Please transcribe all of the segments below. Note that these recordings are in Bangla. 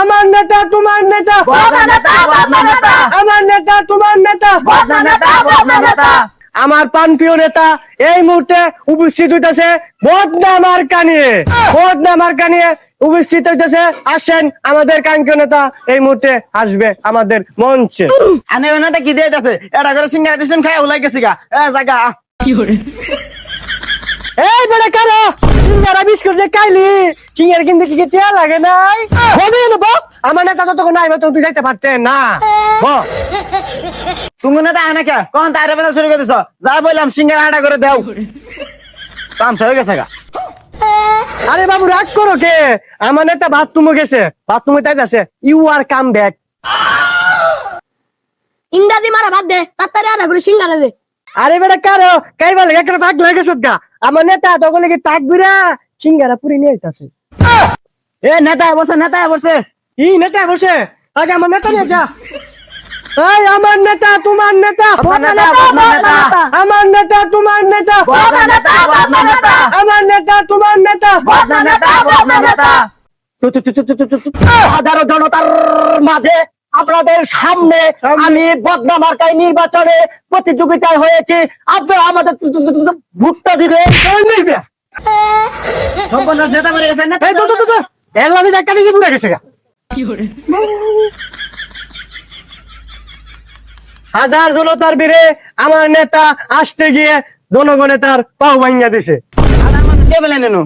আমার নেতা তোমার নেতা, আমার নেতা তোমার নেতা, আমার প্রাণপ্রিয় নেতা এই মুহূর্তে উপস্থিত হইতেছে বদনা মার্কা নিয়ে, বদনা মার্কা নিয়ে উপস্থিত হইতেছে। আসেন, আমাদের কাঙ্ক্ষিত নেতা এই মুহূর্তে আসবে আমাদের মঞ্চে। আনে ওনাটা কি দিয়ে যাচ্ছে, এটা করে সিঙ্গারা দিছেন খাই উলাই গেছি গা জায়গা এই বেটা কারো সিঙ্গারা বিস্কুট যে খাইলি, সিঙ্গারা কিন্তু কি টিয়া লাগে নাই? বলে নেবো আমার নেতা যতক্ষণ নাই তুই যাইতে পারতেন না। তুমি নেতা আনে কে কখন তাইরে বেলা শুরু করে দিছ, যা বললাম সিঙ্গারা আটা করে দাও, তামসা হয়ে গেছে গা। আরে বাবু রাগ করো কে, আমার নেতা বাথরুমে গেছে, বাথরুমে তাইতেছে। You R come back. ইংরাজি মারা বাদ দে, তাড়াতাড়ি আটা করে সিঙ্গারা দে। আরে বেটা কারো কাই বলে একটা পাক হয়ে গেছে গা। আমার নেতা তখন কি টাক বিরা সিঙ্গারা পুরি নিয়ে আইতাছে। এ নেতা বসে, নেতা বসে, ই নেতা বসে, আগে আমার নেতা নিয়ে যা। এই আমার নেতা তোমার নেতা, আমার নেতা তোমার নেতা, আমার নেতা তোমার নেতা, সাধারণ জনতার মাঝে আপনাদের সামনে আমি বদনা মার্কায় নির্বাচনে প্রতিযোগিতায় হয়েছি, আপনারা আমাদের ভোটটা দিবে। সম্পূর্ণ নেতা মরে গেছে, নেতা এলামি দেখা দিয়েছি পুরা গেছে গা। হাজার জনতার বীরে আমার নেতা আসতে গিয়ে জনগণে তার পাও ভাঙ্গা দিছে।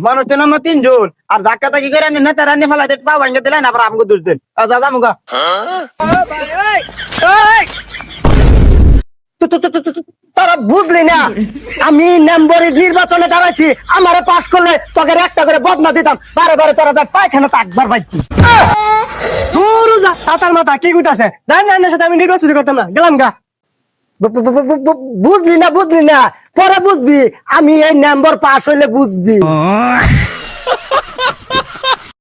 মানুষ জন আমরা 3 জন আর ধাক্কা তাকি করে নেতা রান্নি ফেলাই পা ভাঙ্গে দিলেন, আবার আমাকে দোষ দেন। যা মুগা তারা বুঝলি না, আমি নম্বরের নির্বাচনে দাঁড়াচ্ছি, আমারে পাস করলে তোকে একটা করে বদনা দিতাম, বারে বারে তারা যা পায়খানা একবার পাইছি। সাতার মাথা কি গুটাছে, সাথে আমি নির্বাচিত করতাম না, গেলাম গা। বুঝলি না, বুঝলি না, পরে বুঝবি, আমি এই নম্বর পাস হইলে বুঝবি।